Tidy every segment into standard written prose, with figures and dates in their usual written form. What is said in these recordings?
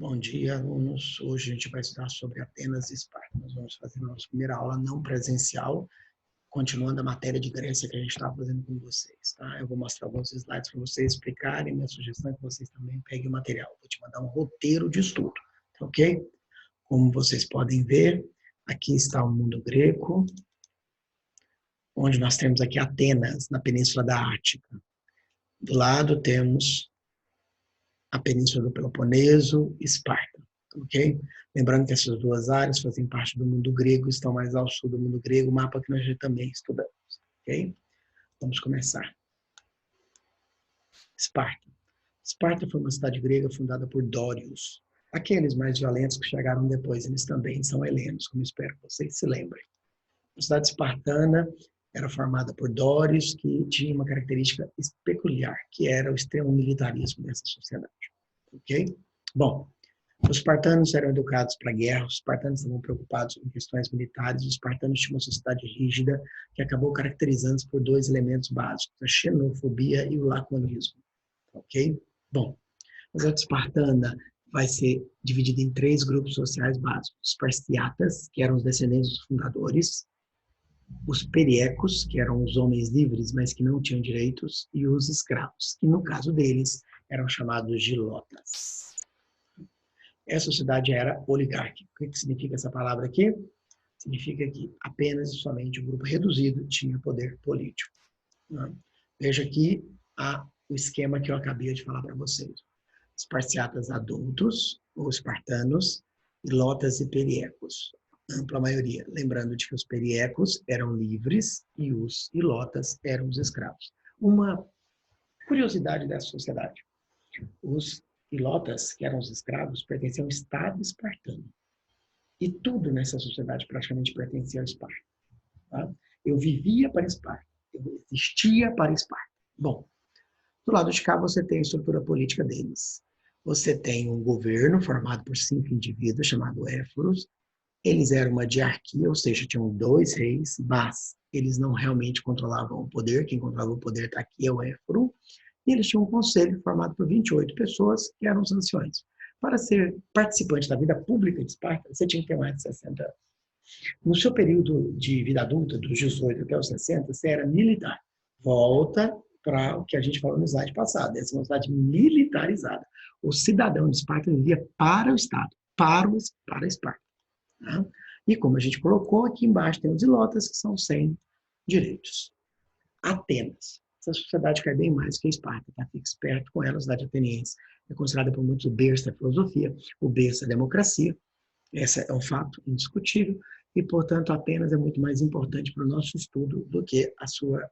Bom dia, alunos. Hoje a gente vai estudar sobre Atenas e Esparta. Nós vamos fazer a nossa primeira aula não presencial, continuando a matéria de Grécia que a gente estava fazendo com vocês. Tá? Eu vou mostrar alguns slides para vocês explicarem. Minha sugestão é que vocês também peguem o material. Vou te mandar um roteiro de estudo, ok? Como vocês podem ver, aqui está o mundo grego, onde nós temos aqui Atenas, na Península da Ática. Do lado temos a Península do Peloponeso, Esparta, ok? Lembrando que essas duas áreas fazem parte do mundo grego, estão mais ao sul do mundo grego, mapa que nós já também estudamos, ok? Vamos começar. Esparta. Esparta foi uma cidade grega fundada por Dórios. Aqueles mais violentos que chegaram depois, eles também são helenos, como espero que vocês se lembrem. A cidade espartana era formada por Dórios, que tinha uma característica peculiar, que era o extremo militarismo dessa sociedade. Ok? Bom, os espartanos eram educados para a guerra, os espartanos estavam preocupados com questões militares, os espartanos tinham uma sociedade rígida que acabou caracterizando-se por dois elementos básicos, a xenofobia e o laconismo. Ok? Bom, a sociedade espartana vai ser dividida em três grupos sociais básicos. Os Spartiatas, que eram os descendentes dos fundadores, os periecos, que eram os homens livres, mas que não tinham direitos, e os escravos, que no caso deles eram chamados gilotas. Essa sociedade era oligárquica. O que significa essa palavra aqui? Significa que apenas e somente um grupo reduzido tinha poder político. Veja aqui o esquema que eu acabei de falar para vocês. Espartiatas adultos, ou espartanos, ilotas e periecos, ampla maioria. Lembrando de que os periecos eram livres e os ilotas eram os escravos. Uma curiosidade dessa sociedade. Os ilotas, que eram os escravos, pertenciam ao Estado espartano. E tudo nessa sociedade praticamente pertencia ao Esparta. Tá? Eu vivia para Esparta. Eu existia para Esparta. Bom, do lado de cá você tem a estrutura política deles. Você tem um governo formado por 5 indivíduos, chamado éforos. Eles eram uma diarquia, ou seja, tinham 2 reis, mas eles não realmente controlavam o poder. Quem controlava o poder está aqui, é o éforo. E eles tinham um conselho formado por 28 pessoas, que eram os anciões. Para ser participante da vida pública de Esparta, você tinha que ter mais de 60 anos. No seu período de vida adulta, dos 18 até os 60, você era militar. Volta para o que a gente falou no slide passado. Essa é uma cidade militarizada. O cidadão de Esparta vivia para o Estado, para Esparta. Tá? E como a gente colocou, aqui embaixo tem os ilotas, que são sem direitos. Atenas. Essa sociedade cai bem mais que a Esparta, tá? Fique esperto com ela, a cidade ateniense é considerada por muitos o berço da filosofia, o berço da democracia. Esse é um fato indiscutível e, portanto, Atenas é muito mais importante para o nosso estudo do que a sua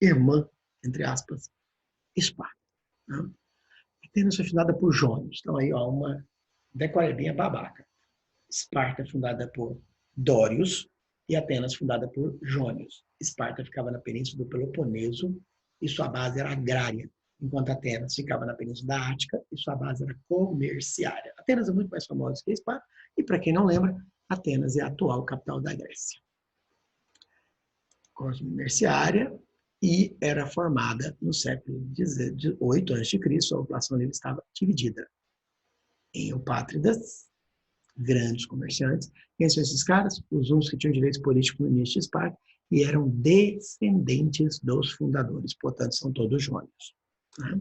irmã, entre aspas, Esparta. Tá? Atenas foi fundada por Jônios. Então, aí, ó, uma decoradinha babaca. Esparta é fundada por Dórios e Atenas fundada por Jônios. Esparta ficava na península do Peloponeso e sua base era agrária, enquanto Atenas ficava na península da Ática e sua base era comerciária. Atenas é muito mais famosa que Esparta e, para quem não lembra, Atenas é a atual capital da Grécia. Comerciária e era formada no século VIII a.C., a população dele estava dividida em eupátridas, grandes comerciantes. Quem são esses caras? Os uns que tinham direitos políticos no início de Esparta e eram descendentes dos fundadores, portanto, são todos jônios. Tá?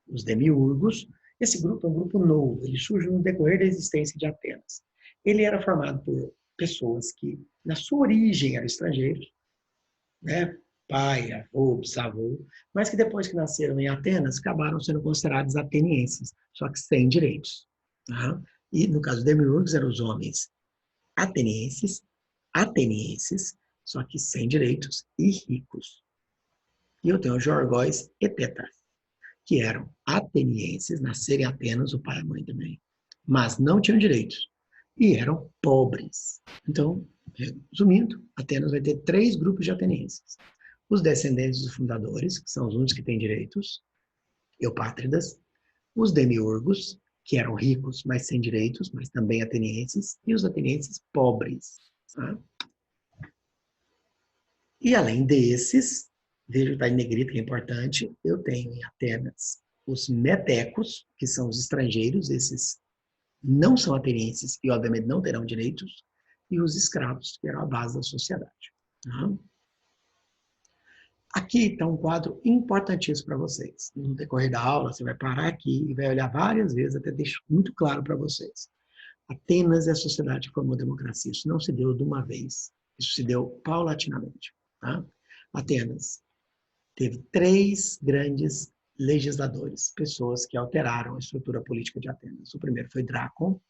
Os demiurgos, esse grupo é um grupo novo, ele surge no decorrer da existência de Atenas. Ele era formado por pessoas que, na sua origem, eram estrangeiros, né? Pai, avô, bisavô, mas que depois que nasceram em Atenas, acabaram sendo considerados atenienses, só que sem direitos. Tá? E, no caso, demiurgos eram os homens atenienses, só que sem direitos e ricos. E eu tenho os Jorgóis e Tetas, que eram atenienses, nasceram em Atenas, o pai e a mãe também, mas não tinham direitos e eram pobres. Então, resumindo, Atenas vai ter 3 grupos de atenienses. Os descendentes dos fundadores, que são os únicos que têm direitos, eupátridas, os demiurgos, que eram ricos, mas sem direitos, mas também atenienses, e os atenienses pobres. Tá? E além desses, veja está em negrito, que é importante, eu tenho em Atenas os metecos, que são os estrangeiros, esses não são atenienses e, obviamente, não terão direitos, e os escravos, que eram a base da sociedade. Tá? Aqui está um quadro importantíssimo para vocês. No decorrer da aula, você vai parar aqui e vai olhar várias vezes, até deixo muito claro para vocês. Atenas é a sociedade que formou a democracia. Isso não se deu de uma vez. Isso se deu paulatinamente. Tá? Atenas teve 3 grandes legisladores, pessoas que alteraram a estrutura política de Atenas. O primeiro foi Drácon,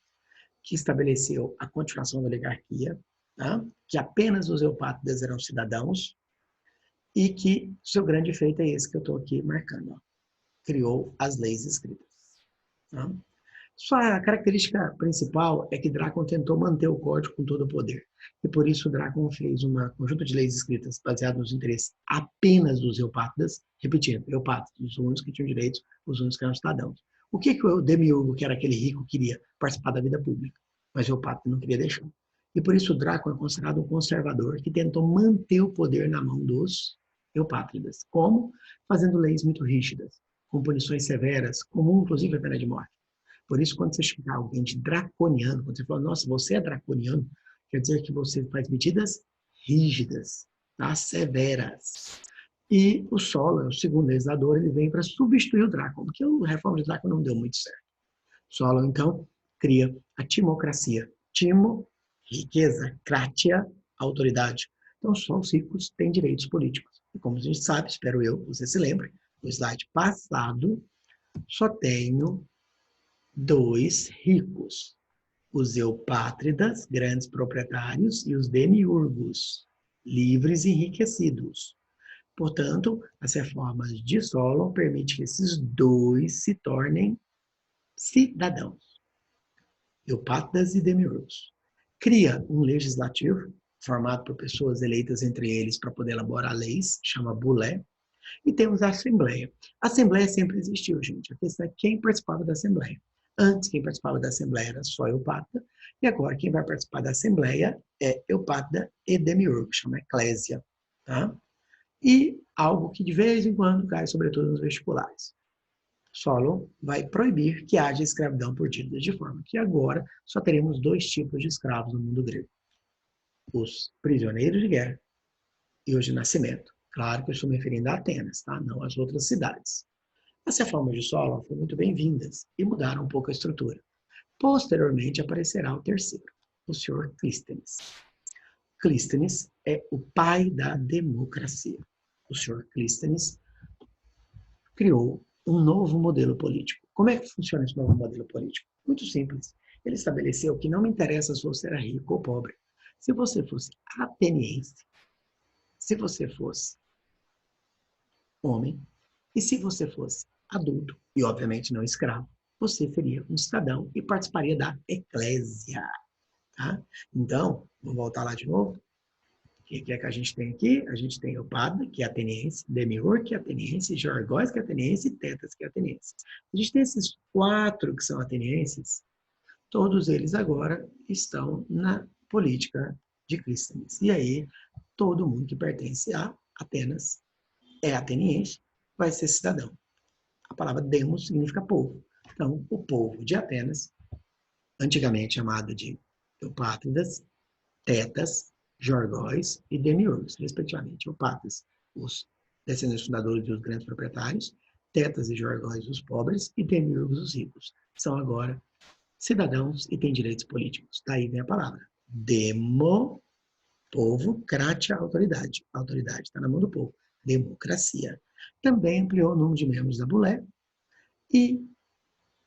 que estabeleceu a continuação da oligarquia, tá? Que apenas os eupátridas eram cidadãos, e que seu grande feito é esse que eu estou aqui marcando. Ó. Criou as leis escritas. Tá? Sua característica principal é que Drácon tentou manter o código com todo o poder. E por isso Drácon fez um conjunto de leis escritas baseadas nos interesses apenas dos eupátridas, repetindo, eupátridas, os únicos que tinham direitos, os únicos que eram cidadãos. O que o demiurgo, que era aquele rico, queria? Participar da vida pública. Mas o eupátrida não queria deixar. E por isso Drácon é considerado um conservador que tentou manter o poder na mão dos eupátridas. Como? Fazendo leis muito rígidas, com punições severas, como inclusive a pena de morte. Por isso, quando você chamar alguém de draconiano, quando você fala, nossa, você é draconiano, quer dizer que você faz medidas rígidas, tá? Severas. E o Solon, o segundo legislador, ele vem para substituir o Drácon, porque a reforma de Drácon não deu muito certo. Solon, então, cria a timocracia. Timo, riqueza, kratia, autoridade. Então, só os ricos têm direitos políticos. E como a gente sabe, espero eu, você se lembre, no slide passado, só tenho 2 ricos, os eupátridas, grandes proprietários, e os demiurgos, livres e enriquecidos. Portanto, as reformas de Solon permitem que esses 2 se tornem cidadãos, eupátridas e demiurgos. Cria um legislativo, formado por pessoas eleitas entre eles para poder elaborar leis, chama bulé, e temos a Assembleia. A Assembleia sempre existiu, gente. A questão é quem participava da Assembleia. Antes, quem participava da Assembleia era só Eupátrida, e agora quem vai participar da Assembleia é Eupátrida e Demiurgo, chama Eclésia. Tá? E algo que de vez em quando cai, sobretudo nos vestibulares. Solon vai proibir que haja escravidão por dívidas, de forma que agora só teremos 2 tipos de escravos no mundo grego. Os prisioneiros de guerra e os de nascimento. Claro que eu estou me referindo a Atenas, tá? Não às outras cidades. As reformas de Solon foram muito bem-vindas e mudaram um pouco a estrutura. Posteriormente aparecerá o terceiro, o senhor Clístenes. Clístenes é o pai da democracia. O senhor Clístenes criou um novo modelo político. Como é que funciona esse novo modelo político? Muito simples. Ele estabeleceu que não me interessa se você era rico ou pobre. Se você fosse ateniense, se você fosse homem, e se você fosse adulto, e obviamente não escravo, você seria um cidadão e participaria da eclésia. Tá? Então, vamos voltar lá de novo. O que é que a gente tem aqui? A gente tem o Pada, que é ateniense, Demiurgo, que é ateniense, Jorgóis, que é ateniense, e Tetas, que é ateniense. A gente tem esses 4 que são atenienses, todos eles agora estão na política de Clístenes. E aí, todo mundo que pertence a Atenas é ateniense, vai ser cidadão. A palavra demos significa povo. Então, o povo de Atenas, antigamente chamado de Eupátridas, Tetas, Jorgóis e Demiurgos, respectivamente. Eupátridas, os descendentes fundadores dos grandes proprietários, Tetas e Jorgóis, os pobres, e Demiurgos, os ricos. São agora cidadãos e têm direitos políticos. Daí vem a palavra. Demo, povo, kratia, autoridade. A autoridade está na mão do povo. Democracia. Também ampliou o número de membros da bulé e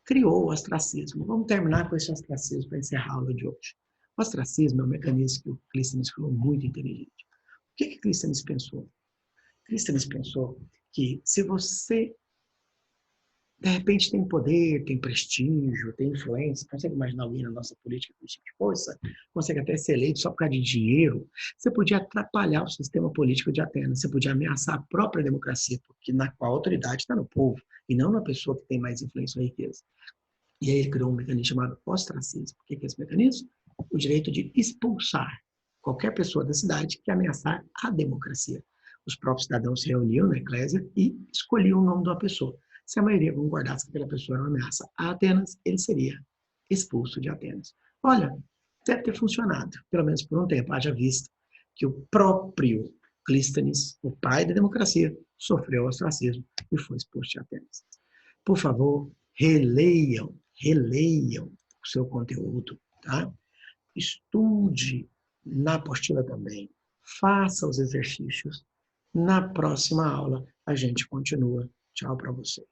criou o ostracismo. Vamos terminar com esse ostracismo para encerrar a aula de hoje. O ostracismo é um mecanismo que o Clístenes falou muito inteligente. O que Clístenes pensou? Clístenes pensou que se você de repente tem poder, tem prestígio, tem influência, consegue imaginar alguém na nossa política com esse tipo de força, consegue até ser eleito só por causa de dinheiro, você podia atrapalhar o sistema político de Atenas, você podia ameaçar a própria democracia, porque na qual a autoridade está no povo, e não na pessoa que tem mais influência ou riqueza. E aí ele criou um mecanismo chamado ostracismo. O que é esse mecanismo? O direito de expulsar qualquer pessoa da cidade que ameaçar a democracia. Os próprios cidadãos se reuniam na eclésia e escolhiam o nome de uma pessoa. Se a maioria concordasse que aquela pessoa era uma ameaça a Atenas, ele seria expulso de Atenas. Olha, deve ter funcionado, pelo menos por um tempo, haja vista que o próprio Clístenes, o pai da democracia, sofreu ostracismo e foi expulso de Atenas. Por favor, releiam o seu conteúdo, tá? Estude na apostila também. Faça os exercícios. Na próxima aula, a gente continua. Tchau para vocês.